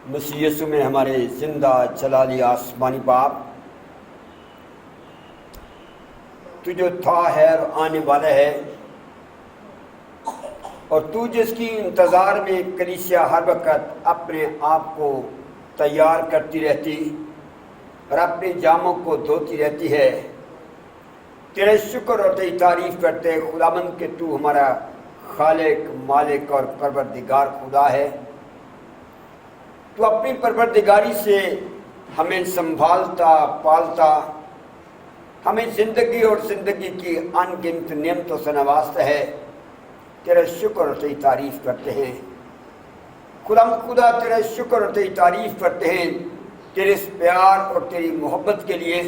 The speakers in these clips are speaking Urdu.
مسیح یسوع میں ہمارے زندہ جلالی آسمانی باپ، تو جو تھا ہے اور آنے والا ہے، اور تو جس کی انتظار میں کلیسیا ہر وقت اپنے آپ کو تیار کرتی رہتی اور اپنے جاموں کو دھوتی رہتی ہے، تیرے شکر اور تیری تعریف کرتے ہیں خداوند کہ تو ہمارا خالق، مالک اور پروردگار خدا ہے۔ تو اپنی پروردگاری سے ہمیں سنبھالتا، پالتا، ہمیں زندگی اور زندگی کی ان گنت نعمتوں سے نوازتا ہے۔ تیرا شکر اور تیری تعریف کرتے ہیں خدا، تیرا شکر اور تیری تعریف کرتے ہیں تیرے اس پیار اور تیری محبت کے لیے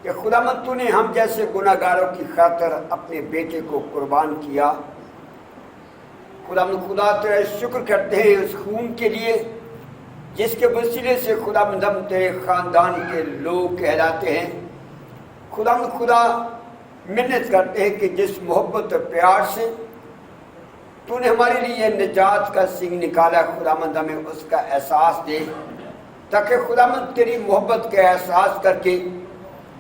کہ خداوند تو نے ہم جیسے گناہ گاروں کی خاطر اپنے بیٹے کو قربان کیا۔ خدا تیرا شکر کرتے ہیں اس خون کے لیے جس کے وسیلے سے خداوند ہم تیرے خاندان کے لوگ کہلاتے ہیں۔ خدا منت کرتے ہیں کہ جس محبت اور پیار سے تو نے ہمارے لیے نجات کا سنگ نکالا، خداوند ہمیں اس کا احساس دے تاکہ خداوند تیری محبت کا احساس کر کے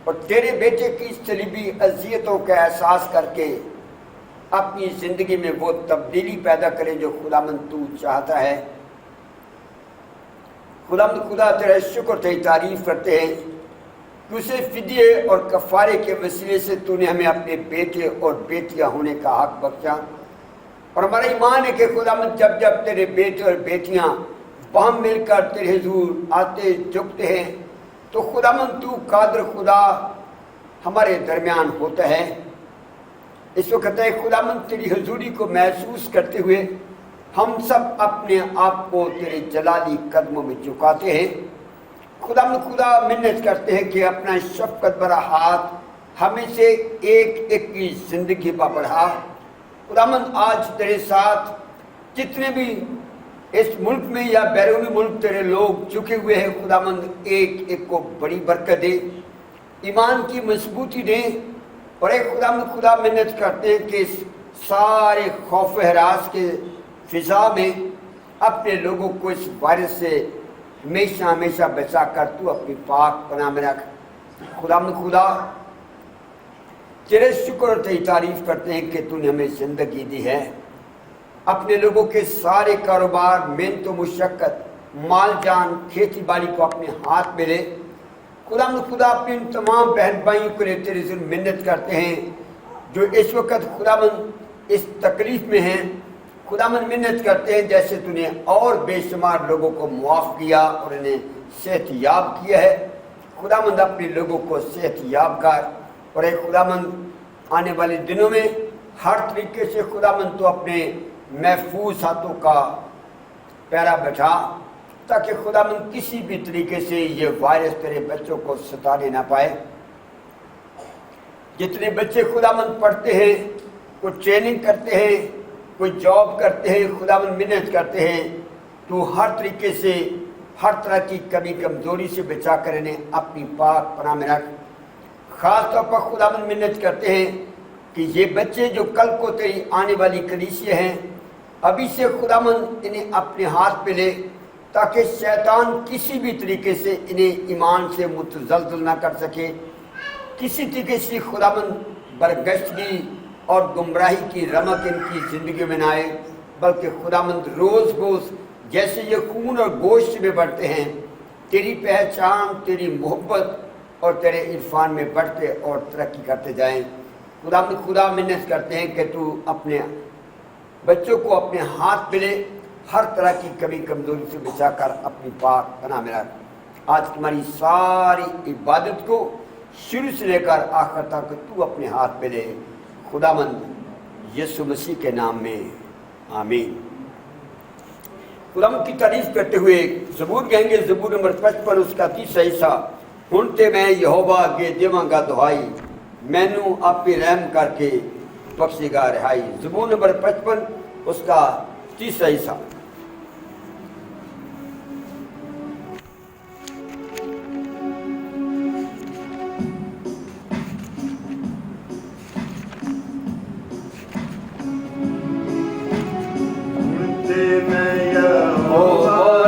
اور تیرے بیٹے کی صلیبی اذیتوں کا احساس کر کے اپنی زندگی میں وہ تبدیلی پیدا کرے جو خداوند تو چاہتا ہے۔ خدا تیرا شکر تیری تعریف کرتے ہیں کہ اسے فدیے اور کفارے کے وسیلے سے تو نے ہمیں اپنے بیٹے اور بیٹیاں ہونے کا حق بخشا، اور ہمارا ایمان ہے کہ خداوند جب جب تیرے بیٹے اور بیٹیاں باہم مل کر تیرے حضور آتے جھکتے ہیں تو خداوند تو قادر خدا ہمارے درمیان ہوتا ہے۔ اس وقت ہے خداوند تیری حضوری کو محسوس کرتے ہوئے ہم سب اپنے آپ کو تیرے جلالی قدموں میں جھکاتے ہیں۔ خدا منت کرتے ہیں کہ اپنا شفقت بھرا ہاتھ ہمیں سے ایک ایک کی زندگی پر بڑھا۔ خداوند آج تیرے ساتھ جتنے بھی اس ملک میں یا بیرونی ملک تیرے لوگ چکے ہوئے ہیں، خداوند ایک ایک کو بڑی برکت دے، ایمان کی مضبوطی دے، اور ایک خدا منت کرتے ہیں کہ اس سارے خوف و ہراس کے فضا میں اپنے لوگوں کو اس وائرس سے ہمیشہ ہمیشہ بچا کر تو اپنی پاک پناہ میں رکھ۔ خدا تیرے شکر اور تیری تعریف کرتے ہیں کہ تو نے ہمیں زندگی دی ہے، اپنے لوگوں کے سارے کاروبار، محنت و مشقت، مال جان، کھیتی باڑی کو اپنے ہاتھ میں لے۔ خدا اپنے ان تمام بہن بھائیوں کے لیے تیرے سے منت کرتے ہیں جو اس وقت خداوند اس تکلیف میں ہیں۔ خداوند منت کرتے ہیں جیسے تو نے اور بے شمار لوگوں کو معاف کیا اور انہیں صحت یاب کیا ہے، خداوند اپنے لوگوں کو صحت یاب کر، اور اے خداوند آنے والے دنوں میں ہر طریقے سے خداوند تو اپنے محفوظ ہاتھوں کا پیرا بٹھا تاکہ خداوند کسی بھی طریقے سے یہ وائرس تیرے بچوں کو ستانے نہ پائے۔ جتنے بچے خداوند پڑھتے ہیں، کوئی ٹریننگ کرتے ہیں، کوئی جاب کرتے ہیں، خداوند منت کرتے ہیں تو ہر طریقے سے ہر طرح کی کمی کمزوری سے بچا کر انہیں اپنی پاک پناہ میں رکھ۔ خاص طور پر خداوند منت کرتے ہیں کہ یہ بچے جو کل کو تیری آنے والی کلیسیا ہیں، ابھی سے خداوند انہیں اپنے ہاتھ پہ لے تاکہ شیطان کسی بھی طریقے سے انہیں ایمان سے متزلزل نہ کر سکے، کسی طریقے سے خداوند برگشتگی اور گمراہی کی رمق ان کی زندگی میں نہ آئے، بلکہ خداوند روز روز جیسے یہ خون اور گوشت میں بڑھتے ہیں، تیری پہچان، تیری محبت اور تیرے عرفان میں بڑھتے اور ترقی کرتے جائیں۔ خدا منت کرتے ہیں کہ تو اپنے بچوں کو اپنے ہاتھ میں لے، ہر طرح کی کمی کمزوری سے بچا کر اپنی پاک پناہ میں رکھ۔ آج تمہاری ساری عبادت کو شروع سے لے کر آخر تک تو اپنے ہاتھ میں لے، خداوند یسوع مسیح کے نام میں آمین۔ خداوند کی تعریف کرتے ہوئے زبور کہیں گے، زبور نمبر 55 اس کا 30 حصہ۔ ہن تے میں یہوہ اگے دیواں گا دہائی، مینوں آپ رحم کر کے بخشے گا رہائی۔ زبور نمبر 55 اس کا 30 حصہ۔ میں یہوہ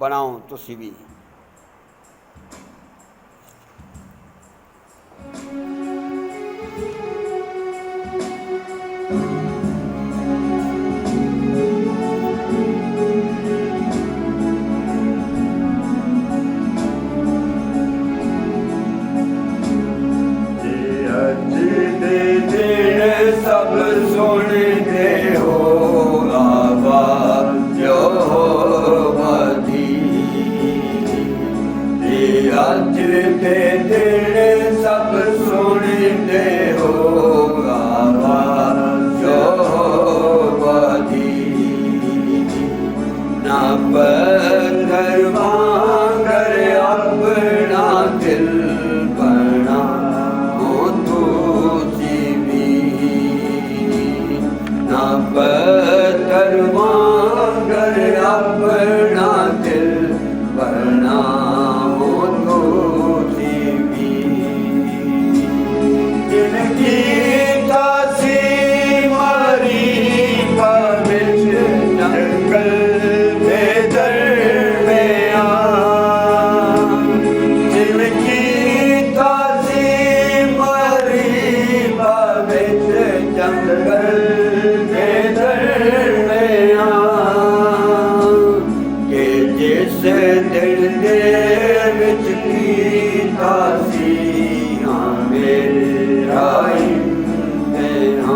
ਬਣਾਓ ਤੁਸੀਂ ਵੀ। ਸਭ ਸੁਣਦੇ ਹੋ ਆਵਾਜ਼ ਯਹੋਵਾ ਦੀ, ਅੱਜ ਦੇ ਦਿਨ ਸਭ ਸੁਣਦੇ ਹੋ ਆਵਾਜ਼ ਯਹੋਵਾ ਦੀ, ਨਾ ਪੱਥਰ ਵਾਂਗਰ ਆਪਣਾ ਦਿਲ ਬਣਾ ਪੱਥਰ ਵਾਂਗਰ ਆਪਣਾ ਦਿਲ ਬਣਾਓ ਤੁਸੀਂ ਵੀ। ਜ਼ਿੰਦਗੀ ਦਾ ਸੀ ਮਾਰੀ ਵਿੱਚ ਜੰਗਲ ਦੇ ਦਰਮਿਆਨ, ਜ਼ਿੰਦਗੀ ਦਾ ਸੀ ਮਾਰੀ ਵਿੱਚ ਜੰਗਲ ਦਿਲ ਦੇ ਵਿੱਚ ਕੀਤਾ ਸੀ ਮੇਰਾ ਇਮਤਿਹਾਨ,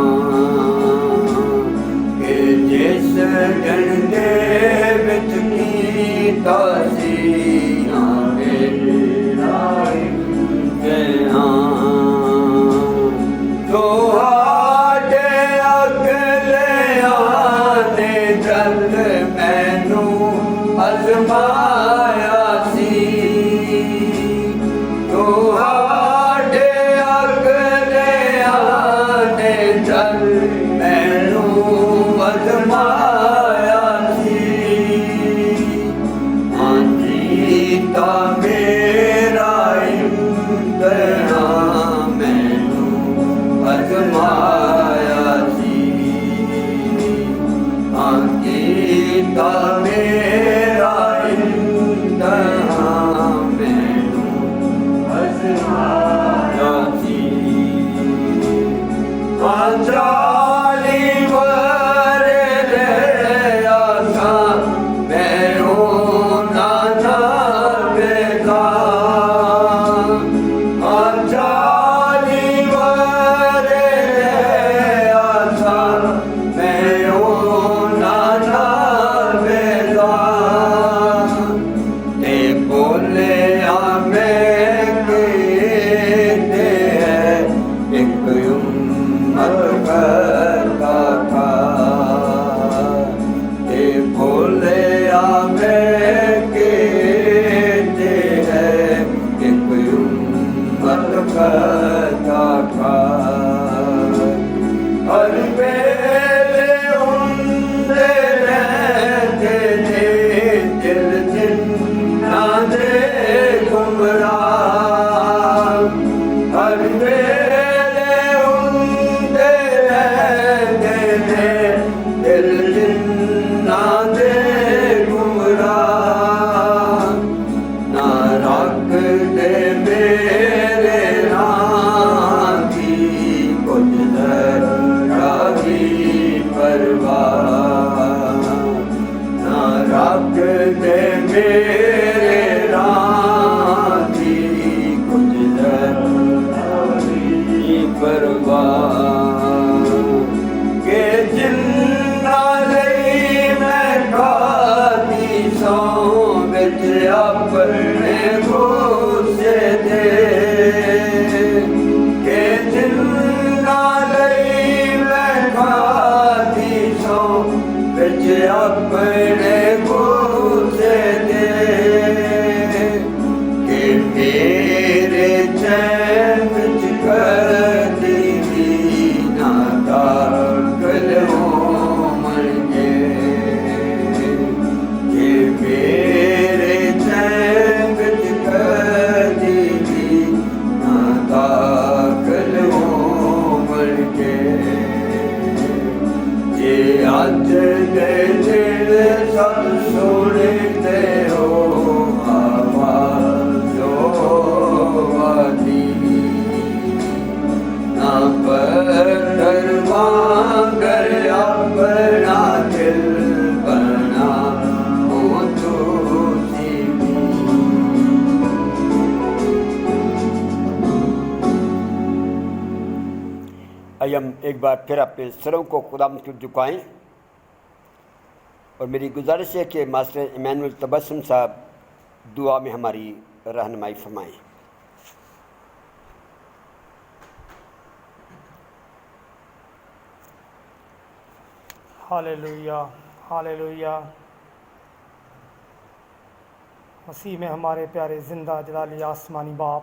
ਕਿ ਜਿਸ ਦਿਨ ਦੇ ਵਿੱਚ ਕੀਤਾ ਸੀ ਮੇਰਾ ਇਮਤਿਹਾਨ, ਤੁਹਾਡੇ ਅਗਲਿਆਂ ਨੇ ਜਦ ਮੈਨੂੰ ਅਜ਼ਮਾਇਆ ਸੀ, ਤੁਹਾਡੇ ਅਗਲਿਆਂ ਨੇ ਜਦ ਮੈਨੂੰ ਅਜ਼ਮਾਇਆ ਸੀ, ਹਾਂਜੀ ਤਾਂ ਮੇਰਾ ਇਮਤਿਹਾਨ ਮੈਨੂੰ ਅਜ਼ਮਾਇਆ ਸੀ, ਹਾਂਜੀ ਤਾਂ ਮੇਰਾ ਚਾਲੀ ਵਰ੍ਹੇ ਰਿਹਾ ਸਾਂ ਮੈਂ ਉਹਨਾਂ ਨਾਲ ਵੇਖਾ, ਚਾਲੀ ਵਰ੍ਹੇ ਰਿਹਾ ਸਾਂ ਮੈਂ ਉਹਨਾਂ ਨਾਲ ਵੇਖਾ, ਤੇ ਬੋਲਿਆ ਮੈਂ ਕਿਤੇ ਹੈ ਇੱਕ ਕਰਤਾ ਥਾ, ਤੇ ਬੋਲਿਆ ਮੈਂ ਕਿਤੇ ਹੈ ਇੱਕ ਉਮਤ ਕਰਤਾ ਥਾ, ਹਰ ਵੇਲੇ ਹੁੰਦੇ ਰਹਿੰਦੇ ਨੇ ਦਿਲ ਜਿਨ੍ਹਾਂ ਦੇ ਗੁਮਰਾਹ, ਹਰ ਵੇਲੇ ਦਿਲ ਜਿਨ੍ਹਾਂ ਦੇ ਗੁਮਰਾਹ, ਨਾ ਰੱਖਦੇ ਮੇਰੇ ਨਾਂ ਦੀ ਕੁਝ ਜ਼ਰਾ ਵੀ ਪਰਵਾਹ, ਨਾ ਰੱਖਦੇ ਮੇਰੇ ਨਾਂ ਦੀ ਕੁਝ ਜ਼ਰਾ ਵੀ ਪਰਵਾਹ, ਕਿ ਜਿਨ੍ਹਾਂ ਲਈ ਮੈਂ ਖਾਦੀ ਸੌਂ ਵਿੱਚ ਆਪਣੇ ਗੁੱਸੇ ਦੇ, ਕਿ ਜਿਨ੍ਹਾਂ ਲਈ ਮੈਂ ਖਾਦੀ ਸੌਂ ਵਿੱਚ ਆਪਣੇ ਗੁੱਸੇ ਦੇ, ہم ایک بار پھر اپنے سروں کو خداوند کو جھکائیں، اور میری گزارش ہے کہ ماسٹر ایمینول تبسم صاحب دعا میں ہماری رہنمائی فرمائیں۔ ہاللیلویہ، ہاللیلویہ۔ مسیح میں ہمارے پیارے زندہ جلالی آسمانی باپ،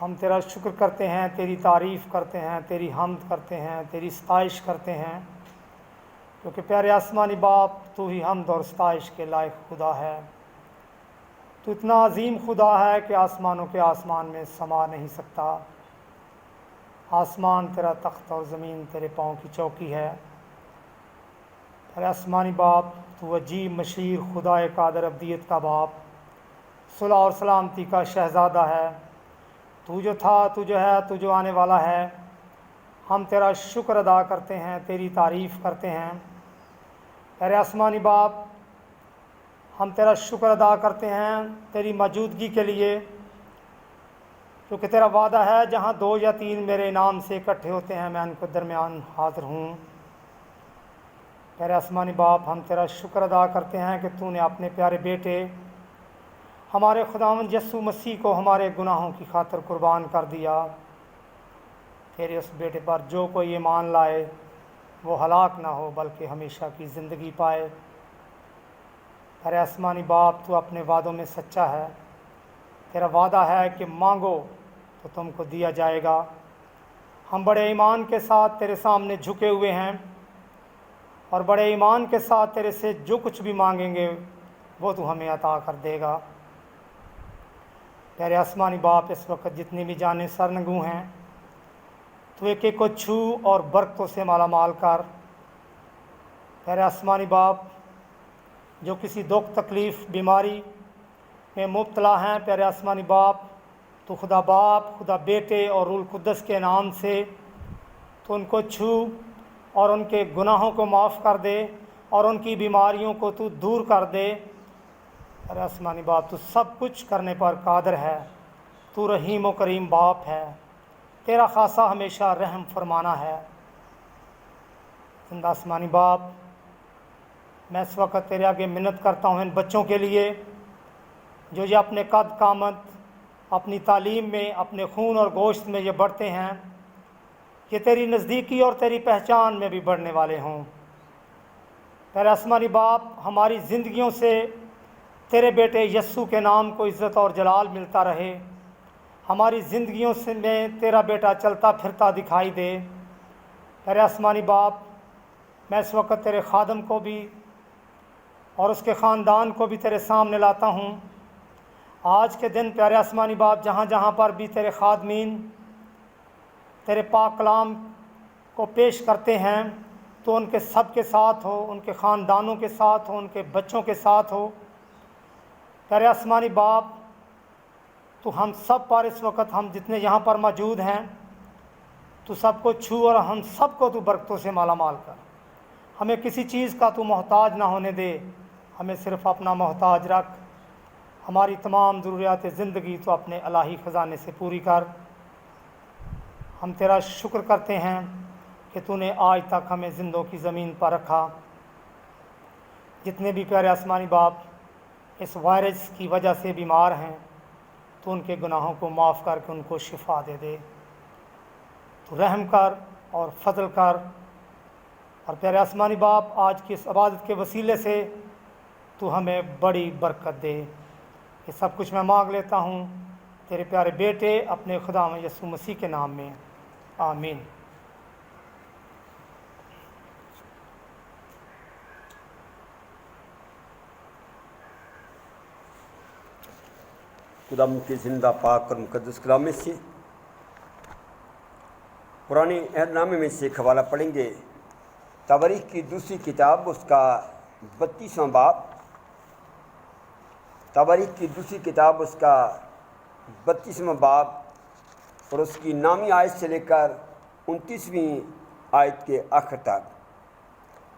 ہم تیرا شکر کرتے ہیں، تیری تعریف کرتے ہیں، تیری حمد کرتے ہیں، تیری ستائش کرتے ہیں، کیونکہ پیارے آسمانی باپ تو ہی حمد اور ستائش کے لائق خدا ہے۔ تو اتنا عظیم خدا ہے کہ آسمانوں کے آسمان میں سما نہیں سکتا۔ آسمان تیرا تخت اور زمین تیرے پاؤں کی چوکی ہے۔ پیارے آسمانی باپ تو عجیب مشیر خدا قادر ابدیت کا باپ، صلح اور سلامتی کا شہزادہ ہے۔ تو جو تھا، تو جو ہے، تو جو آنے والا ہے۔ ہم تیرا شکر ادا کرتے ہیں، تیری تعریف کرتے ہیں۔ پیارے آسمانی باپ، ہم تیرا شکر ادا کرتے ہیں تیری موجودگی کے لیے، کیونکہ تیرا وعدہ ہے جہاں 2 یا 3 میرے نام سے اکٹھے ہوتے ہیں میں ان کو درمیان حاضر ہوں۔ پیارے آسمانی باپ، ہم تیرا شکر ادا کرتے ہیں کہ تو نے اپنے پیارے بیٹے ہمارے خداوند یسوع مسیح کو ہمارے گناہوں کی خاطر قربان کر دیا۔ تیرے اس بیٹے پر جو کوئی ایمان لائے وہ ہلاک نہ ہو بلکہ ہمیشہ کی زندگی پائے۔ پیارے آسمانی باپ، تو اپنے وعدوں میں سچا ہے۔ تیرا وعدہ ہے کہ مانگو تو تم کو دیا جائے گا۔ ہم بڑے ایمان کے ساتھ تیرے سامنے جھکے ہوئے ہیں، اور بڑے ایمان کے ساتھ تیرے سے جو کچھ بھی مانگیں گے وہ تو ہمیں عطا کر دے گا۔ پیارے آسمانی باپ، اس وقت جتنی بھی جانیں سرنگوں ہیں تو ایک ایک کو چھو اور برکتوں سے مالا مال کر۔ پیارے آسمانی باپ، جو کسی دکھ تکلیف بیماری میں مبتلا ہیں، پیارے آسمانی باپ تو خدا باپ، خدا بیٹے اور روح القدس کے نام سے تو ان کو چھو اور ان کے گناہوں کو معاف کر دے اور ان کی بیماریوں کو تو دور کر دے۔ ارے آسمانی باپ، تو سب کچھ کرنے پر قادر ہے۔ تو رحیم و کریم باپ ہے، تیرا خاصہ ہمیشہ رحم فرمانا ہے۔ زندہ آسمانی باپ، میں اس وقت تیرے آگے منت کرتا ہوں ان بچوں کے لیے جو یہ اپنے قد قامت، اپنی تعلیم میں، اپنے خون اور گوشت میں یہ بڑھتے ہیں، کہ تیری نزدیکی اور تیری پہچان میں بھی بڑھنے والے ہوں۔ پیارے آسمانی باپ، ہماری زندگیوں سے تیرے بیٹے یسوع کے نام کو عزت اور جلال ملتا رہے۔ ہماری زندگیوں سے میں تیرا بیٹا چلتا پھرتا دکھائی دے۔ پیارے آسمانی باپ، میں اس وقت تیرے خادم کو بھی اور اس کے خاندان کو بھی تیرے سامنے لاتا ہوں۔ آج کے دن پیارے آسمانی باپ، جہاں جہاں پر بھی تیرے خادمین تیرے پاک کلام کو پیش کرتے ہیں تو ان کے سب کے ساتھ ہو، ان کے خاندانوں کے ساتھ ہو، ان کے بچوں کے ساتھ ہو۔ پیارے آسمانی باپ، تو ہم سب پر اس وقت، ہم جتنے یہاں پر موجود ہیں، تو سب کو چھو اور ہم سب کو تو برکتوں سے مالا مال کر۔ ہمیں کسی چیز کا تو محتاج نہ ہونے دے، ہمیں صرف اپنا محتاج رکھ۔ ہماری تمام ضروریات زندگی تو اپنے الہی خزانے سے پوری کر۔ ہم تیرا شکر کرتے ہیں کہ تو نے آج تک ہمیں زندوں کی زمین پر رکھا۔ جتنے بھی پیارے آسمانی باپ اس وائرس کی وجہ سے بیمار ہیں، تو ان کے گناہوں کو معاف کر کے ان کو شفا دے دے۔ تو رحم کر اور فضل کر، اور پیارے آسمانی باپ آج کی اس عبادت کے وسیلے سے تو ہمیں بڑی برکت دے۔ یہ سب کچھ میں مانگ لیتا ہوں تیرے پیارے بیٹے اپنے خدا یسوع مسیح کے نام میں، آمین۔ خدا کے زندہ پاک اور مقدس کلام میں سے پرانے عہد نامے میں سے ایک حوالہ پڑھیں گے، تواریخ کی دوسری کتاب، اس کا 32واں باب۔ تواریخ کی دوسری کتاب، اس کا 32واں باب، اور اس کی نامی آیت سے لے کر 29ویں آیت کے آخر تک۔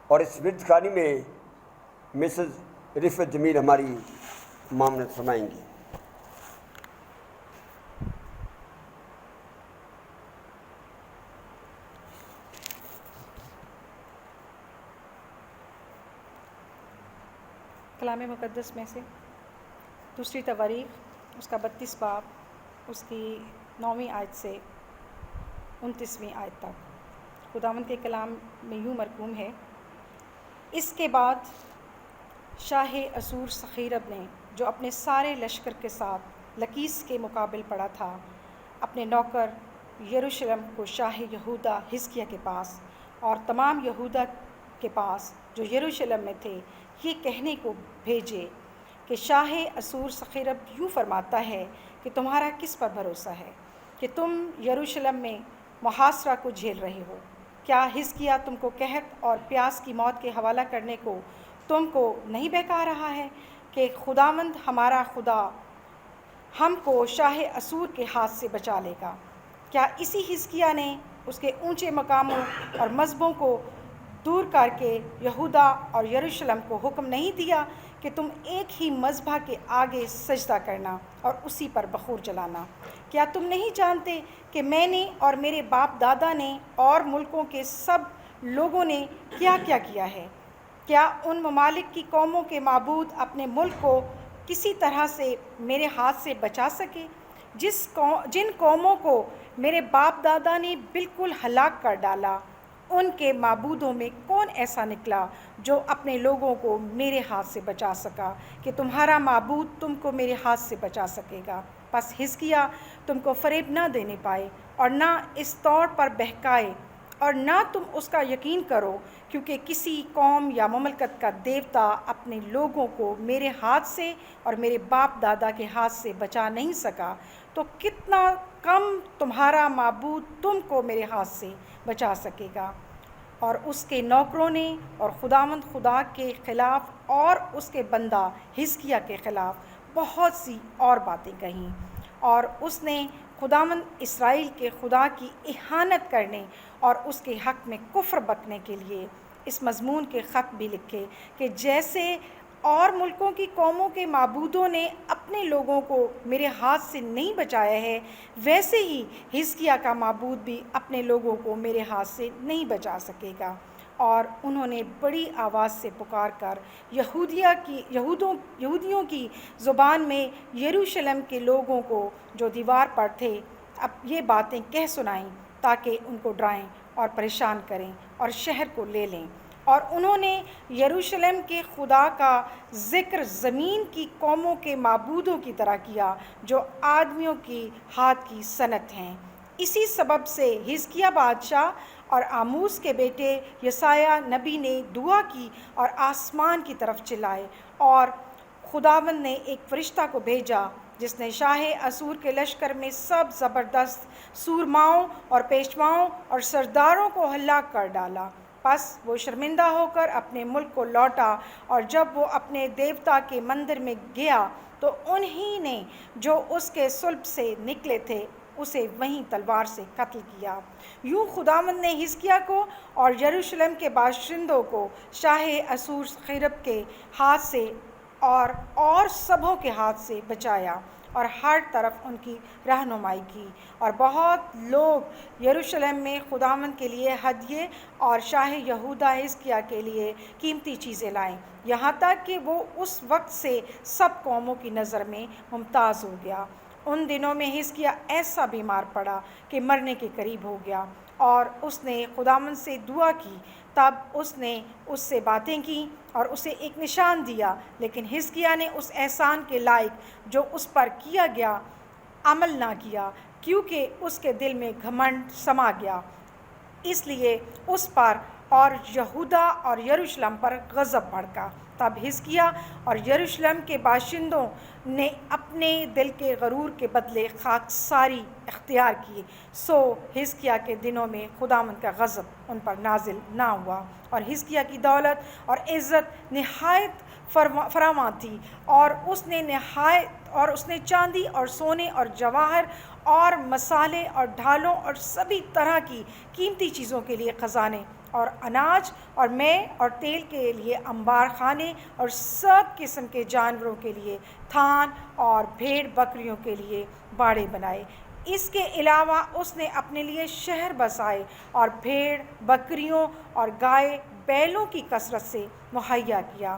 اور اس ورد خانی میں مسز رفعت جمیل ہماری معاملت فرمائیں گی۔ کلام مقدس میں سے دوسری تواریخ اس کا 32 باب اس کی 9ویں آیت سے 29ویں آیت تک خداوند کے کلام میں یوں مرقوم ہے: اس کے بعد شاہ اسور سخیرب نے، جو اپنے سارے لشکر کے ساتھ لکیس کے مقابل پڑا تھا، اپنے نوکر یروشلم کو شاہ یہودا حزقیہ کے پاس اور تمام یہودا کے پاس جو یروشلم میں تھے یہ کہنے کو بھیجے کہ شاہ اسور سخیرب یوں فرماتا ہے کہ تمہارا کس پر بھروسہ ہے کہ تم یروشلم میں محاصرہ کو جھیل رہے ہو؟ کیا حزقیہ تم کو قحط اور پیاس کی موت کے حوالہ کرنے کو تم کو نہیں بہکا رہا ہے کہ خداوند ہمارا خدا ہم کو شاہ اسور کے ہاتھ سے بچا لے گا؟ کیا اسی حزقیہ نے اس کے اونچے مقاموں اور مذہبوں کو دور کر کے یہودا اور یروشلم کو حکم نہیں دیا کہ تم ایک ہی مذبح کے آگے سجدہ کرنا اور اسی پر بخور جلانا؟ کیا تم نہیں جانتے کہ میں نے اور میرے باپ دادا نے اور ملکوں کے سب لوگوں نے کیا کیا کیا ہے؟ کیا ان ممالک کی قوموں کے معبود اپنے ملک کو کسی طرح سے میرے ہاتھ سے بچا سکے؟ جن قوموں کو میرے باپ دادا نے بالکل ہلاک کر ڈالا، ان کے معبودوں میں کون ایسا نکلا جو اپنے لوگوں کو میرے ہاتھ سے بچا سکا کہ تمہارا معبود تم کو میرے ہاتھ سے بچا سکے گا؟ پس حزقیہ تم کو فریب نہ دینے پائے اور نہ اس طور پر بہکائے اور نہ تم اس کا یقین کرو، کیونکہ کسی قوم یا مملکت کا دیوتا اپنے لوگوں کو میرے ہاتھ سے اور میرے باپ دادا کے ہاتھ سے بچا نہیں سکا، تو کتنا کم تمہارا معبود تم کو میرے ہاتھ سے بچا سکے گا۔ اور اس کے نوکروں نے اور خداوند خدا کے خلاف اور اس کے بندہ حزقیہ کے خلاف بہت سی اور باتیں کہیں، اور اس نے خداوند اسرائیل کے خدا کی اہانت کرنے اور اس کے حق میں کفر بکنے کے لیے اس مضمون کے خط بھی لکھے کہ جیسے اور ملکوں کی قوموں کے معبودوں نے اپنے لوگوں کو میرے ہاتھ سے نہیں بچایا ہے، ویسے ہی حزقیہ کا معبود بھی اپنے لوگوں کو میرے ہاتھ سے نہیں بچا سکے گا۔ اور انہوں نے بڑی آواز سے پکار کر یہودیوں کی زبان میں یروشلم کے لوگوں کو جو دیوار پر تھے اب یہ باتیں کہہ سنائیں، تاکہ ان کو ڈرائیں اور پریشان کریں اور شہر کو لے لیں۔ اور انہوں نے یروشلم کے خدا کا ذکر زمین کی قوموں کے معبودوں کی طرح کیا جو آدمیوں کی ہاتھ کی صنعت ہیں۔ اسی سبب سے حزقیہ بادشاہ اور آموس کے بیٹے یسایہ نبی نے دعا کی اور آسمان کی طرف چلائے، اور خداوند نے ایک فرشتہ کو بھیجا جس نے شاہ اسور کے لشکر میں سب زبردست سورماؤں اور پیشواؤں اور سرداروں کو ہلاک کر ڈالا۔ پس وہ شرمندہ ہو کر اپنے ملک کو لوٹا، اور جب وہ اپنے دیوتا کے مندر میں گیا تو انہی نے جو اس کے صلب سے نکلے تھے اسے وہیں تلوار سے قتل کیا۔ یوں خداوند نے حزقیہ کو اور یروشلم کے باشندوں کو شاہ اسور سخیرب کے ہاتھ سے اور سبوں کے ہاتھ سے بچایا اور ہر طرف ان کی رہنمائی کی، اور بہت لوگ یروشلم میں خداوند کے لیے ہدیے اور شاہ یہودا حزقیہ کے لیے قیمتی چیزیں لائیں، یہاں تک کہ وہ اس وقت سے سب قوموں کی نظر میں ممتاز ہو گیا۔ ان دنوں میں حزقیہ ایسا بیمار پڑا کہ مرنے کے قریب ہو گیا، اور اس نے خداوند سے دعا کی۔ تب اس نے اس سے باتیں کی اور اسے ایک نشان دیا، لیکن حزقیہ نے اس احسان کے لائق جو اس پر کیا گیا عمل نہ کیا، کیونکہ اس کے دل میں گھمنڈ سما گیا، اس لیے اس پر اور یہودا اور یروشلم پر غضب بھڑکا۔ تب حزقیہ اور یروشلم کے باشندوں نے اپنے دل کے غرور کے بدلے خاکساری اختیار کی، سو حزقیہ کے دنوں میں خداوند کا غضب ان پر نازل نہ ہوا، اور حزقیہ کی دولت اور عزت نہایت فراواں تھی، اور اس نے چاندی اور سونے اور جواہر اور مصالے اور ڈھالوں اور سبھی طرح کی قیمتی چیزوں کے لیے خزانے اور اناج اور مے اور تیل کے لیے انبار خانے اور سب قسم کے جانوروں کے لیے تھان اور بھیڑ بکریوں کے لیے باڑے بنائے۔ اس کے علاوہ اس نے اپنے لیے شہر بسائے اور بھیڑ بکریوں اور گائے بیلوں کی کثرت سے مہیا کیا۔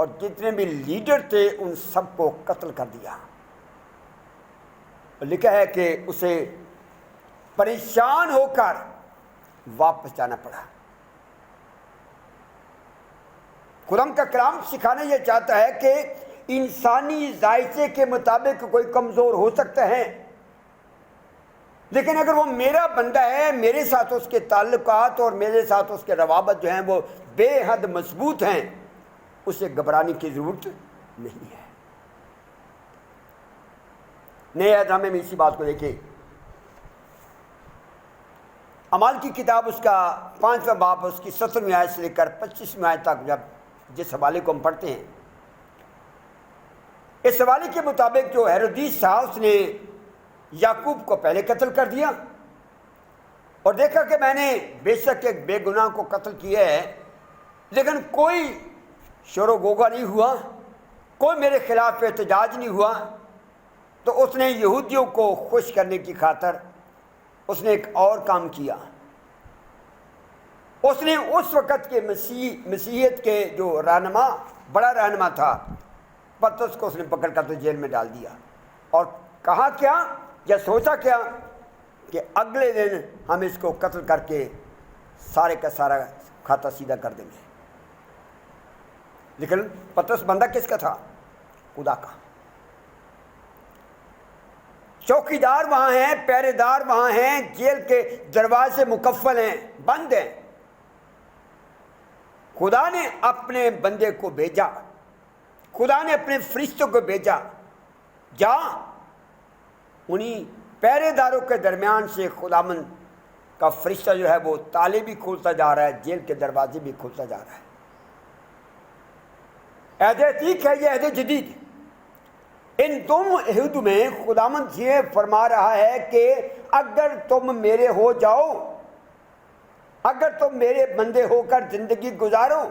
اور جتنے بھی لیڈر تھے ان سب کو قتل کر دیا. لکھا ہے کہ اسے پریشان ہو کر واپس جانا پڑا. قرآن کا کلام سکھانا یہ چاہتا ہے کہ انسانی ذائقے کے مطابق کوئی کمزور ہو سکتا ہے، لیکن اگر وہ میرا بندہ ہے، میرے ساتھ اس کے تعلقات اور میرے ساتھ اس کے روابط جو ہیں وہ بے حد مضبوط ہیں، اسے گھبرانے کی ضرورت نہیں ہے. نئے عہد میں اسی بات کو دیکھیں. اعمال کی کتاب اس کا 5واں باب اس کی 17ویں آیت سے لے کر 25ویں آیت تک جب جس حوالے کو ہم پڑھتے ہیں، اس حوالے کے مطابق جو ہیرودیس تھا اس نے یعقوب کو پہلے قتل کر دیا اور دیکھا کہ میں نے بے شک ایک بے گناہ کو قتل کیا ہے، لیکن کوئی شور و غوغا نہیں ہوا، کوئی میرے خلاف احتجاج نہیں ہوا. تو اس نے یہودیوں کو خوش کرنے کی خاطر اس نے ایک اور کام کیا. اس نے اس وقت کے مسیحیت کے جو رہنما، بڑا رہنما تھا پترس کو اس نے پکڑ کر تو جیل میں ڈال دیا اور کہا کیا یا سوچا کیا کہ اگلے دن ہم اس کو قتل کر کے سارے کا سارا کھاتا سیدھا کر دیں گے. لیکن پترس بندہ کس کا تھا؟ خدا کا. چوکی دار وہاں ہیں، پہرے دار وہاں ہیں، جیل کے دروازے مقفل ہیں، بند ہیں. خدا نے اپنے بندے کو بھیجا، خدا نے اپنے فرشتوں کو بھیجا، جا انہی پہرے داروں کے درمیان سے خداوند کا فرشتہ جو ہے وہ تالے بھی کھولتا جا رہا ہے، جیل کے دروازے بھی کھولتا جا رہا ہے. عہد عتیق ہے یہ عہد جدید. ان دونوں عہد میں خداوند یہ فرما رہا ہے کہ اگر تم میرے ہو جاؤ، اگر تم میرے بندے ہو کر زندگی گزارو،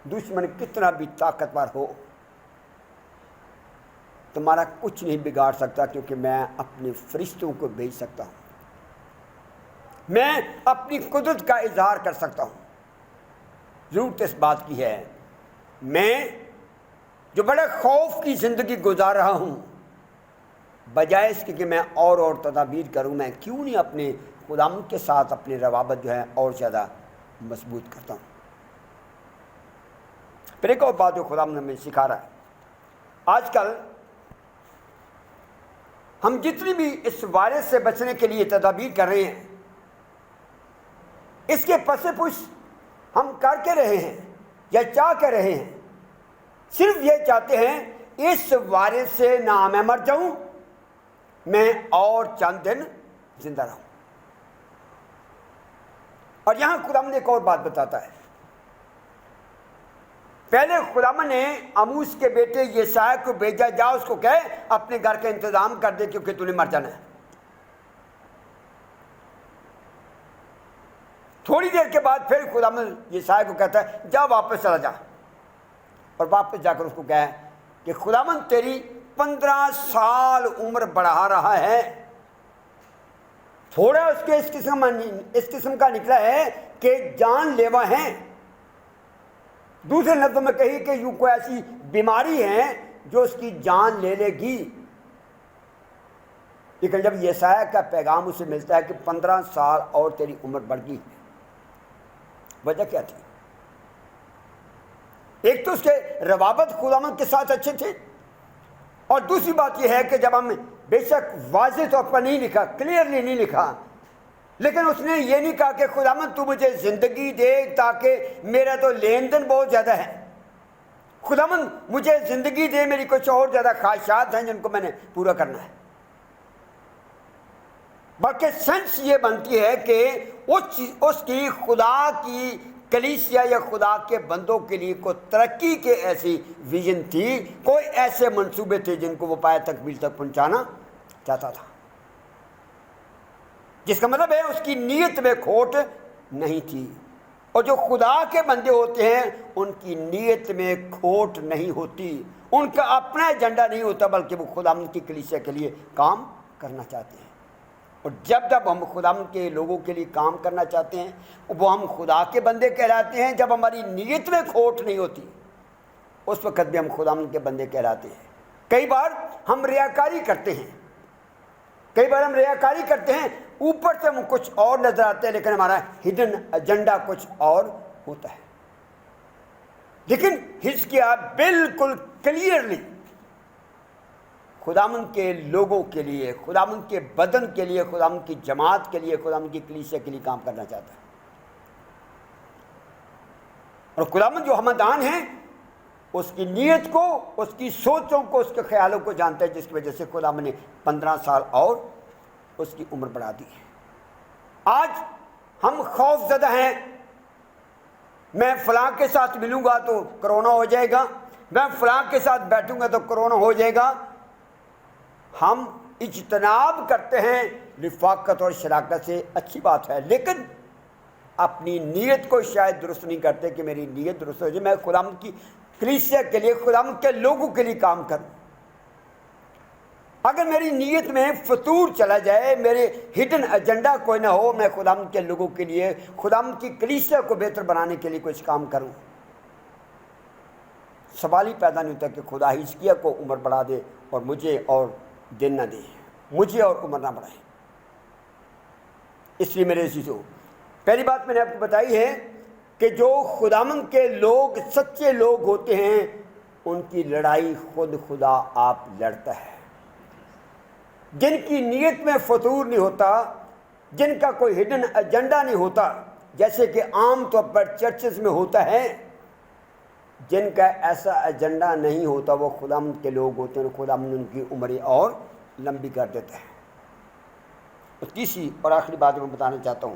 دشمن کتنا بھی طاقتور ہو تمہارا کچھ نہیں بگاڑ سکتا، کیونکہ میں اپنے فرشتوں کو بھیج سکتا ہوں، میں اپنی قدرت کا اظہار کر سکتا ہوں. ضرورت اس بات کی ہے، میں جو بڑے خوف کی زندگی گزار رہا ہوں، بجائے اس کے کہ میں اور تدابیر کروں، میں کیوں نہیں اپنے خداوند کے ساتھ اپنے روابط جو ہے اور زیادہ مضبوط کرتا ہوں. پھر ایک اور بات جو خداوند ہمیں سکھا رہا ہے، آج کل ہم جتنی بھی اس وائرس سے بچنے کے لیے تدابیر کر رہے ہیں، اس کے پس پش ہم کر کے رہے ہیں یا چاہ کے رہے ہیں، صرف یہ چاہتے ہیں اس وائرس سے نہ میں مر جاؤں، میں اور چند دن زندہ رہوں. اور یہاں خداوند ایک اور بات بتاتا ہے. پہلے خداوند نے آموس کے بیٹے یسایہ کو بھیجا، جا اس کو کہے اپنے گھر کا انتظام کر دے کیونکہ تو نے مر جانا ہے. تھوڑی دیر کے بعد پھر خداوند یسایہ کو کہتا ہے جا واپس چلا جا، اور واپس جا کر اس کو کہا کہ خداوند تیری 15 سال عمر بڑھا رہا ہے. تھوڑا اس کے اس قسم کا نکلا ہے کہ جان لیوا ہیں. دوسرے لفظوں میں کہی کہ یوں کوئی ایسی بیماری ہے جو اس کی جان لے لے گی. لیکن جب یسایہ کا پیغام اسے ملتا ہے کہ 15 سال اور تیری عمر بڑھ گئی، وجہ کیا تھی؟ ایک تو اس کے روابط خداوند کے ساتھ اچھے تھے، اور دوسری بات یہ ہے کہ جب ہم بے شک واضح طور پر نہیں لکھا، کلیئرلی نہیں لکھا، لیکن اس نے یہ نہیں کہا کہ خداوند تو مجھے زندگی دے تاکہ میرا تو لین دین بہت زیادہ ہے، خداوند مجھے زندگی دے، میری کچھ اور زیادہ خواہشات ہیں جن کو میں نے پورا کرنا ہے. بلکہ سینس یہ بنتی ہے کہ اس کی خدا کی کلیسیا یا خدا کے بندوں کے لیے کوئی ترقی کے ایسی ویژن تھی، کوئی ایسے منصوبے تھے جن کو وہ پایہ تکمیل تک پہنچانا چاہتا تھا، جس کا مطلب ہے اس کی نیت میں کھوٹ نہیں تھی. اور جو خدا کے بندے ہوتے ہیں ان کی نیت میں کھوٹ نہیں ہوتی، ان کا اپنا ایجنڈا نہیں ہوتا، بلکہ وہ خدا کی کلیسیا کے لیے کام کرنا چاہتے ہیں. اور جب ہم خداوند کے لوگوں کے لیے کام کرنا چاہتے ہیں وہ ہم خدا کے بندے کہلاتے ہیں. جب ہماری نیت میں کھوٹ نہیں ہوتی اس وقت بھی ہم خداوند کے بندے کہلاتے ہیں. کئی بار ہم ریاکاری کرتے ہیں, اوپر سے ہم کچھ اور نظر آتے ہیں لیکن ہمارا ہڈن ایجنڈا کچھ اور ہوتا ہے. لیکن حزقیاہ بالکل کلیئرلی خداوند کے لوگوں کے لیے, خداوند کے بدن کے لیے, خداوند کی جماعت کے لیے, خداوند کی کلیسیا کے لیے کام کرنا چاہتا ہے. اور خداوند جو ہمدان ہے اس کی نیت کو, اس کی سوچوں کو, اس کے خیالوں کو جانتا ہے, جس کی وجہ سے خداوند نے 15 سال اور اس کی عمر بڑھا دی ہے. آج ہم خوف زدہ ہیں, میں فلاں کے ساتھ ملوں گا تو کرونا ہو جائے گا, میں فلاں کے ساتھ بیٹھوں گا تو کرونا ہو جائے گا. ہم اجتناب کرتے ہیں رفاقت اور شراکت سے, اچھی بات ہے, لیکن اپنی نیت کو شاید درست نہیں کرتے کہ میری نیت درست ہو جائے, میں خداوند کی کلیسیا کے لیے, خداوند کے لوگوں کے لیے کام کروں. اگر میری نیت میں فطور چلا جائے, میرے ہڈن ایجنڈا کوئی نہ ہو, میں خداوند کے لوگوں کے لیے, خداوند کی کلیسیا کو بہتر بنانے کے لیے کچھ کام کروں, سوال ہی پیدا نہیں ہوتا کہ خدا حزقیاہ کو عمر بڑھا دے اور مجھے اور دن نہ دے, مجھے اور عمر نہ بڑھائے. اس لیے میرے عزیزو, پہلی بات میں نے آپ کو بتائی ہے کہ جو خداوند کے لوگ سچے لوگ ہوتے ہیں ان کی لڑائی خود خدا آپ لڑتا ہے. جن کی نیت میں فطور نہیں ہوتا, جن کا کوئی ہڈن ایجنڈا نہیں ہوتا, جیسے کہ عام طور پر چرچز میں ہوتا ہے, جن کا ایسا ایجنڈا نہیں ہوتا وہ خداوند کے لوگ ہوتے ہیں, خداوند ان کی عمریں اور لمبی کر دیتا ہے. اور تیسری اور آخری بات میں بتانا چاہتا ہوں,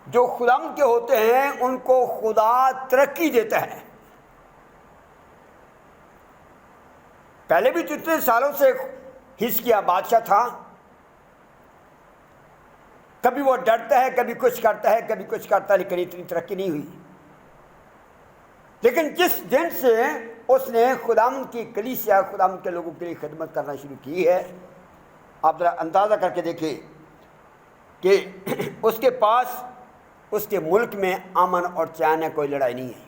جو خداوند کے ہوتے ہیں ان کو خدا ترقی دیتا ہے. پہلے بھی جتنے سالوں سے حزقیاہ بادشاہ تھا, کبھی وہ ڈرتا ہے, کبھی کچھ کرتا ہے, کبھی کچھ کرتا ہے, لیکن اتنی ترقی نہیں ہوئی. لیکن جس دن سے اس نے خداوند کی کلیسیا, خداوند کے لوگوں کے لیے خدمت کرنا شروع کی ہے, آپ ذرا اندازہ کر کے دیکھیں کہ اس کے پاس, اس کے ملک میں امن اور چین ہے, کوئی لڑائی نہیں ہے.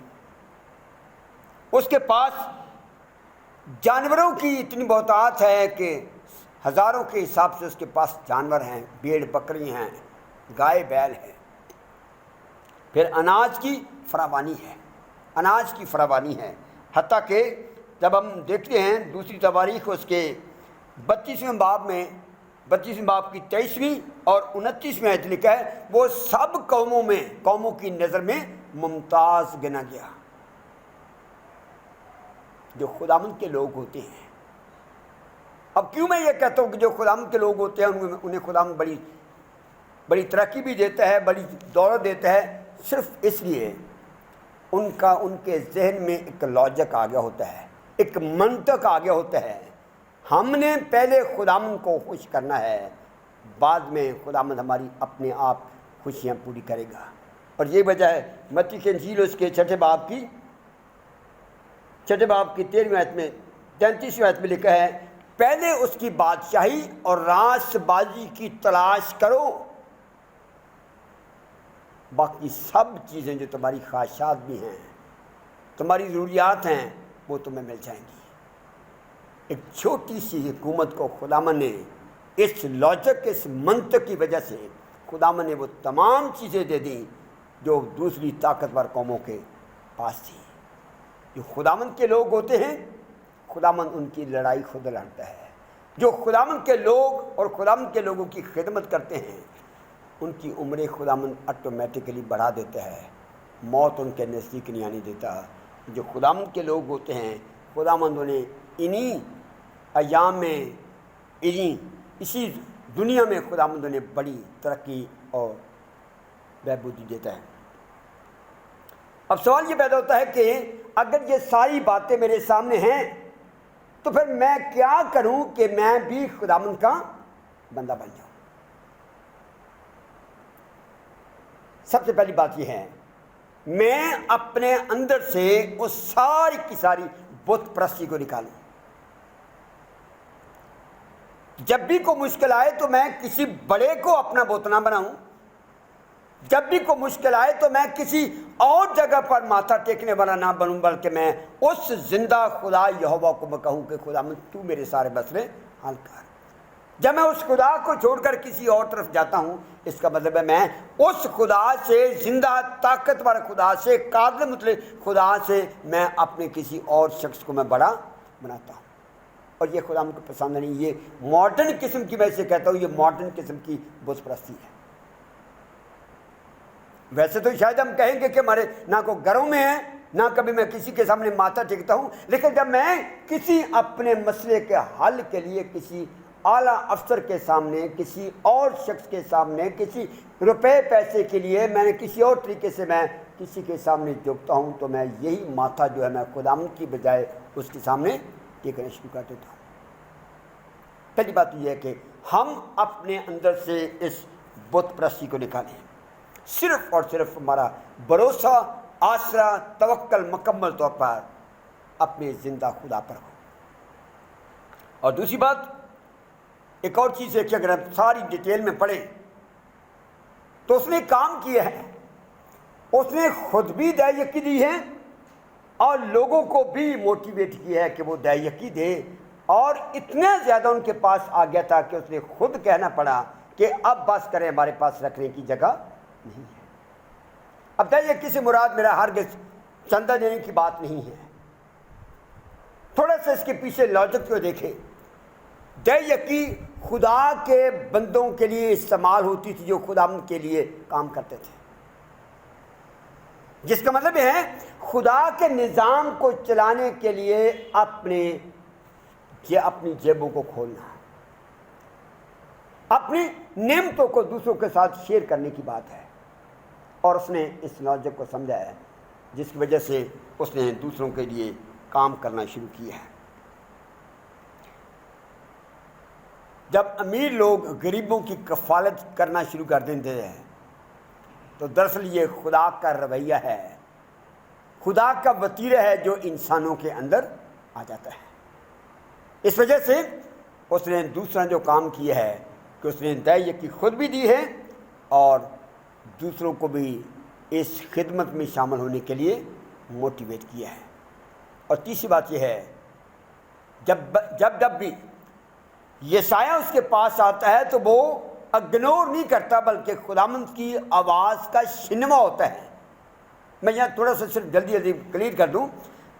اس کے پاس جانوروں کی اتنی بہتات ہے کہ ہزاروں کے حساب سے اس کے پاس جانور ہیں, بھیڑ بکری ہیں, گائے بیل ہیں. پھر اناج کی فراوانی ہے, اناج کی فراوانی ہے. حتیٰ کہ جب ہم دیکھتے ہیں دوسری تواریخ اس کے 32ویں باب میں, 32ویں باب کی 23ویں اور 29ویں آیت لکھا ہے, وہ سب قوموں کی نظر میں ممتاز گنا گیا. جو خداوند کے لوگ ہوتے ہیں, اب کیوں میں یہ کہتا ہوں کہ جو خداوند کے لوگ ہوتے ہیں انہیں خداوند بڑی ترقی بھی دیتا ہے, بڑی دولت دیتا ہے, صرف اس لیے ان کے ذہن میں ایک لاجک آ گیا ہوتا ہے, ایک منطق آ گیا ہوتا ہے. ہم نے پہلے خداوند کو خوش کرنا ہے, بعد میں خداوند ہماری اپنے آپ خوشیاں پوری کرے گا. اور یہ وجہ ہے متی کی انجیل اس کے 6 باب کی 13ویں آیت میں 33ویں آیت میں لکھا ہے, پہلے اس کی بادشاہی اور راست بازی کی تلاش کرو, باقی سب چیزیں جو تمہاری خواہشات بھی ہیں, تمہاری ضروریات ہیں, وہ تمہیں مل جائیں گی. ایک چھوٹی سی حکومت کو خداوند نے اس لاجک, اس منطق کی وجہ سے خداوند نے وہ تمام چیزیں دے دیں جو دوسری طاقتور قوموں کے پاس تھی. جو خداوند کے لوگ ہوتے ہیں خداوند ان کی لڑائی خود لڑتا ہے. جو خداوند کے لوگ اور خداوند کے لوگوں کی خدمت کرتے ہیں ان کی عمریں خداوند آٹومیٹکلی بڑھا دیتا ہے, موت ان کے نزدیک نہیں آنے دیتا. جو خداوند کے لوگ ہوتے ہیں خداوند انہیں انہی ایام میں, اسی دنیا میں خداوند انہیں بڑی ترقی اور بہبودی دیتا ہے. اب سوال یہ پیدا ہوتا ہے کہ اگر یہ ساری باتیں میرے سامنے ہیں تو پھر میں کیا کروں کہ میں بھی خداوند کا بندہ بن جاؤں. سب سے پہلی بات یہ ہے, میں اپنے اندر سے اس ساری کی ساری بت پرستی کو نکالوں. جب بھی کوئی مشکل آئے تو میں کسی بڑے کو اپنا بت نہ بناؤں، جب بھی کوئی مشکل آئے تو میں کسی اور جگہ پر ماتھا ٹیکنے والا نہ بنوں، بلکہ میں اس زندہ خدا یہوہ کو میں کہوں کہ خدا تو میرے سارے مسئلے حل کر۔ جب میں اس خدا کو چھوڑ کر کسی اور طرف جاتا ہوں، اس کا مطلب ہے میں اس خدا سے، زندہ طاقتور خدا سے، قابل مطلق خدا سے میں اپنے کسی اور شخص کو میں بڑا بناتا ہوں، اور یہ خدا کو پسند نہیں۔ یہ ماڈرن قسم کی، میں اسے کہتا ہوں، یہ ماڈرن قسم کی بت پرستی ہے۔ ویسے تو شاید ہم کہیں گے کہ ہمارے نہ کوئی گھروں میں ہے، نہ کبھی میں کسی کے سامنے ماتھا ٹیکتا ہوں، لیکن جب میں کسی اپنے مسئلے کے حل کے لیے کسی اعلیٰ افسر کے سامنے، کسی اور شخص کے سامنے، کسی روپے پیسے کے لیے میں نے کسی اور طریقے سے میں کسی کے سامنے جھکتا ہوں، تو میں یہی ماتھا جو ہے میں خداوند کی بجائے اس کے سامنے ٹیکنا شروع کر دیتا ہوں۔ پہلی بات یہ ہے کہ ہم اپنے اندر سے اس بت پرستی کو نکالیں، صرف اور صرف ہمارا بھروسہ، آسرا، توکل مکمل طور پر اپنے زندہ خدا پر ہو۔ اور دوسری بات، ایک اور چیز ہے کہ اگر ہم ساری ڈیٹیل میں پڑھیں تو اس نے کام کیا ہے، اس نے خود بھی دہ یقی دی ہے اور لوگوں کو بھی موٹیویٹ کیا ہے کہ وہ دہ یقی دے، اور اتنا زیادہ ان کے پاس آ گیا تھا کہ اس نے خود کہنا پڑا کہ اب بس کریں، ہمارے پاس رکھنے کی جگہ نہیں ہے۔ اب دہ یقی سے مراد میرا ہرگز چندہ دینے کی بات نہیں ہے۔ تھوڑا سا اس کے پیچھے لاجک کو دیکھیں۔ دہ یقی خدا کے بندوں کے لیے استعمال ہوتی تھی جو خدا کے لیے کام کرتے تھے، جس کا مطلب ہے خدا کے نظام کو چلانے کے لیے اپنی جیبوں کو کھولنا، اپنی نعمتوں کو دوسروں کے ساتھ شیئر کرنے کی بات ہے، اور اس نے اس لاجک کو سمجھا ہے، جس کی وجہ سے اس نے دوسروں کے لیے کام کرنا شروع کیا ہے۔ جب امیر لوگ غریبوں کی کفالت کرنا شروع کر دیتے ہیں تو دراصل یہ خدا کا رویہ ہے، خدا کا وتیرہ ہے جو انسانوں کے اندر آ جاتا ہے۔ اس وجہ سے اس نے دوسرا جو کام کیا ہے کہ اس نے دہ یقی خود بھی دی ہے اور دوسروں کو بھی اس خدمت میں شامل ہونے کے لیے موٹیویٹ کیا ہے۔ اور تیسری بات یہ ہے، جب بھی یسایہ اس کے پاس آتا ہے تو وہ اگنور نہیں کرتا، بلکہ خداوند کی آواز کا شنوا ہوتا ہے۔ میں یہاں تھوڑا سا صرف جلدی کلیئر کر دوں،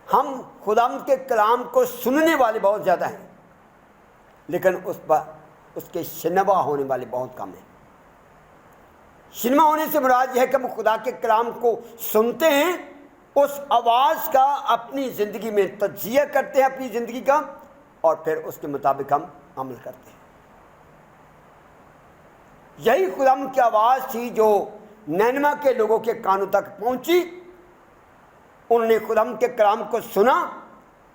ہم خداوند کے کلام کو سننے والے بہت زیادہ ہیں، لیکن اس کے شنوا ہونے والے بہت کم ہیں۔ شنوا ہونے سے مراد یہ ہے کہ ہم خدا کے کلام کو سنتے ہیں، اس آواز کا اپنی زندگی میں تجزیہ کرتے ہیں اپنی زندگی کا، اور پھر اس کے مطابق ہم عمل کرتے ہیں۔ یہی خداوند کی آواز تھی جو نینوا کے لوگوں کے کانوں تک پہنچی۔ انہوں نے خداوند کے کلام کو سنا،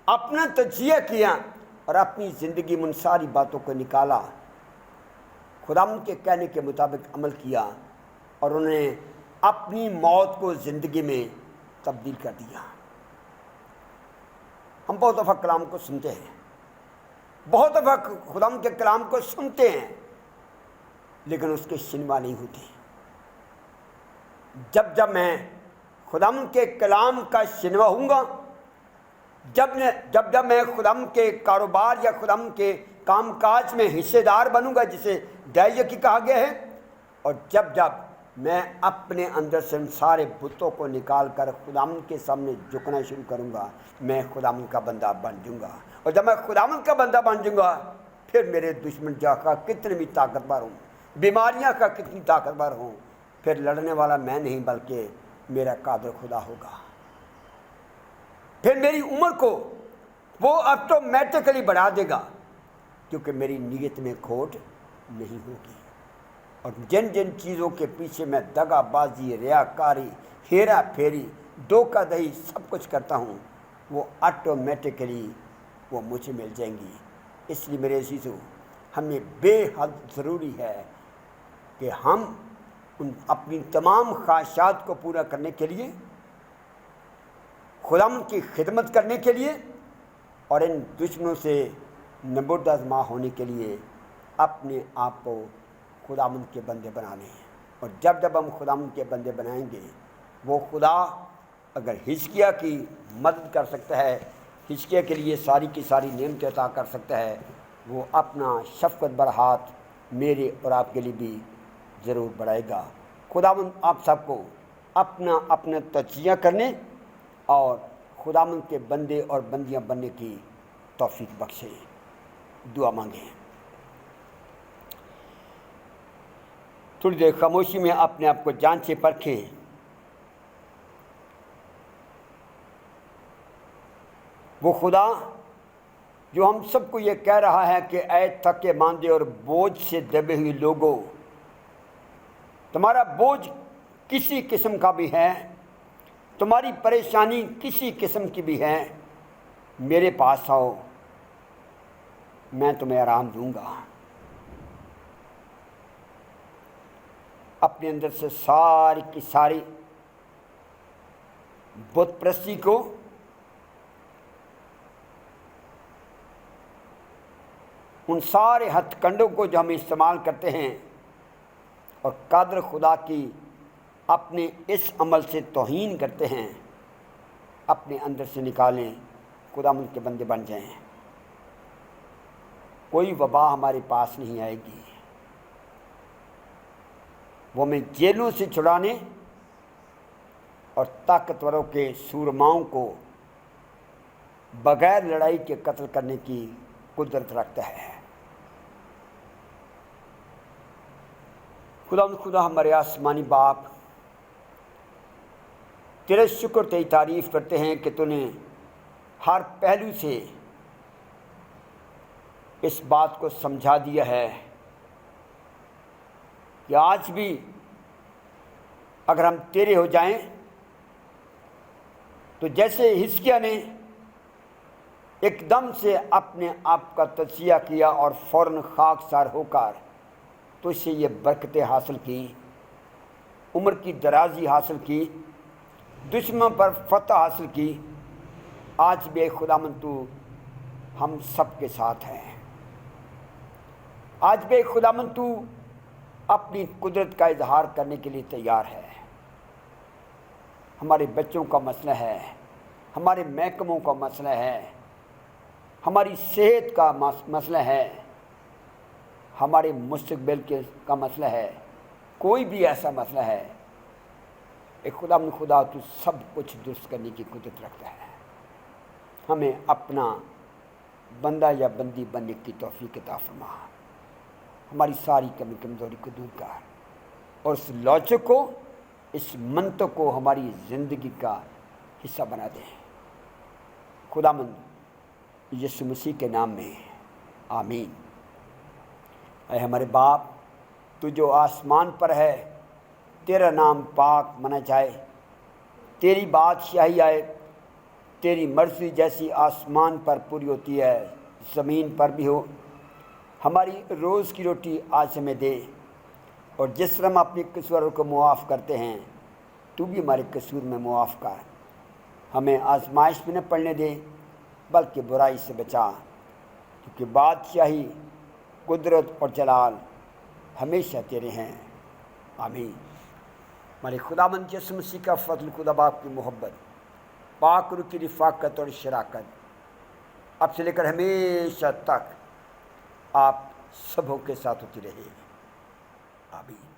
اپنا تجزیہ کیا اور اپنی زندگی میں ان ساری باتوں کو نکالا، خداوند کے کہنے کے مطابق عمل کیا، اور انہوں نے اپنی موت کو زندگی میں تبدیل کر دیا۔ ہم بہت دفعہ کلام کو سنتے ہیں، بہت دفعہ خداوند کے کلام کو سنتے ہیں، لیکن اس کے شنوا نہیں ہوتی۔ جب میں خداوند کے کلام کا شنوا ہوں گا، جب میں خداوند کے کاروبار یا خداوند کے کام کاج میں حصے دار بنوں گا، جسے دہ یقی کہا گیا ہے، اور جب میں اپنے اندر سے ان سارے بتوں کو نکال کر خداوند کے سامنے جھکنا شروع کروں گا، میں خداوند کا بندہ بن جاؤں گا، اور جب میں خداوند کا بندہ بن جاؤں گا، پھر میرے دشمن کا کتنے بھی طاقتور ہوں، بیماریاں کا کتنی طاقتور ہوں، پھر لڑنے والا میں نہیں بلکہ میرا قادر خدا ہوگا۔ پھر میری عمر کو وہ آٹومیٹکلی بڑھا دے گا، کیونکہ میری نیت میں کھوٹ نہیں ہوگی، اور جن چیزوں کے پیچھے میں دغا بازی، ریاکاری، ہیرا پھیری، دھوکہ دہی سب کچھ کرتا ہوں، وہ آٹومیٹکلی وہ مجھے مل جائیں گی۔ اس لیے میرے عزیزو، ہمیں بے حد ضروری ہے کہ ہم اپنی تمام خواہشات کو پورا کرنے کے لیے، خداوند کی خدمت کرنے کے لیے، اور ان دشمنوں سے نبرد آزما ہونے کے لیے اپنے آپ کو خداوند کے بندے بنا لیں، اور جب جب ہم خداوند کے بندے بنائیں گے، وہ خدا اگر حزقیہ کی مدد کر سکتا ہے، حزقیہ کے لیے ساری کی ساری نعمتیں عطا کر سکتا ہے، وہ اپنا شفقت برہات میرے اور آپ کے لیے بھی ضرور بڑھائے گا۔ خداوند آپ سب کو اپنا تجزیہ کرنے اور خداوند کے بندے اور بندیاں بننے کی توفیق بخشے۔ دعا مانگیں۔ تھوڑی دیر خاموشی میں اپنے آپ کو جانچیں پرکھیں۔ وہ خدا جو ہم سب کو یہ کہہ رہا ہے کہ اے تھکے ماندے اور بوجھ سے دبے ہوئے لوگوں، تمہارا بوجھ کسی قسم کا بھی ہے، تمہاری پریشانی کسی قسم کی بھی ہے، میرے پاس آؤ، میں تمہیں آرام دوں گا۔ اپنے اندر سے ساری کی ساری بت پرستی کو، ان سارے ہتھ کنڈوں کو جو ہم استعمال کرتے ہیں اور قادر خدا کی اپنے اس عمل سے توہین کرتے ہیں، اپنے اندر سے نکالیں، خداوند کے بندے بن جائیں۔ کوئی وبا ہمارے پاس نہیں آئے گی، وہ ہمیں جیلوں سے چھڑانے اور طاقتوروں کے سورماؤں کو بغیر لڑائی کے قتل کرنے کی قدرت رکھتا ہے۔ خدا ہمارے آسمانی باپ، تیرے شکر تیری تعریف کرتے ہیں کہ تو نے ہر پہلو سے اس بات کو سمجھا دیا ہے کہ آج بھی اگر ہم تیرے ہو جائیں تو جیسے حزقیہ نے ایک دم سے اپنے آپ کا تجزیہ کیا اور فوراً خاکسار ہو کر تو اس سے یہ برکتیں حاصل کی، عمر کی درازی حاصل کی، دشمن پر فتح حاصل کی، آج بھی خداوند تو ہم سب کے ساتھ ہے۔ آج بھی خداوند تو اپنی قدرت کا اظہار کرنے کے لیے تیار ہے۔ ہمارے بچوں کا مسئلہ ہے، ہمارے محکموں کا مسئلہ ہے، ہماری صحت کا مسئلہ ہے، ہمارے مستقبل کا مسئلہ ہے، کوئی بھی ایسا مسئلہ ہے، ایک خدا تو سب کچھ درست کرنے کی قدرت رکھتا ہے۔ ہمیں اپنا بندہ یا بندی بننے کی توفیق عطا فرما، ہماری ساری کمی کمزوری کو دور کر، اور اس لوچک کو، اس منطق کو ہماری زندگی کا حصہ بنا دیں۔ خداوند یسوع مسیح کے نام میں آمین۔ اے ہمارے باپ، تو جو آسمان پر ہے، تیرا نام پاک منا جائے، تیری بادشاہی آئے، تیری مرضی جیسی آسمان پر پوری ہوتی ہے زمین پر بھی ہو۔ ہماری روز کی روٹی آج ہمیں دے، اور جس طرح ہم اپنے قصوروں کو معاف کرتے ہیں، تو بھی ہمارے قصور میں معاف کر۔ ہمیں آزمائش میں نہ پڑنے دے، بلکہ برائی سے بچا، کیونکہ بادشاہی، قدرت اور جلال ہمیشہ تیرے ہیں۔ آمین۔ ہمارے خداوند یسوع مسیح کا فضل، خدا باپ کی محبت، پاک روح کی رفاقت اور شراکت اب سے لے کر ہمیشہ تک آپ سبوں کے ساتھ ہوتی رہے۔ آمین۔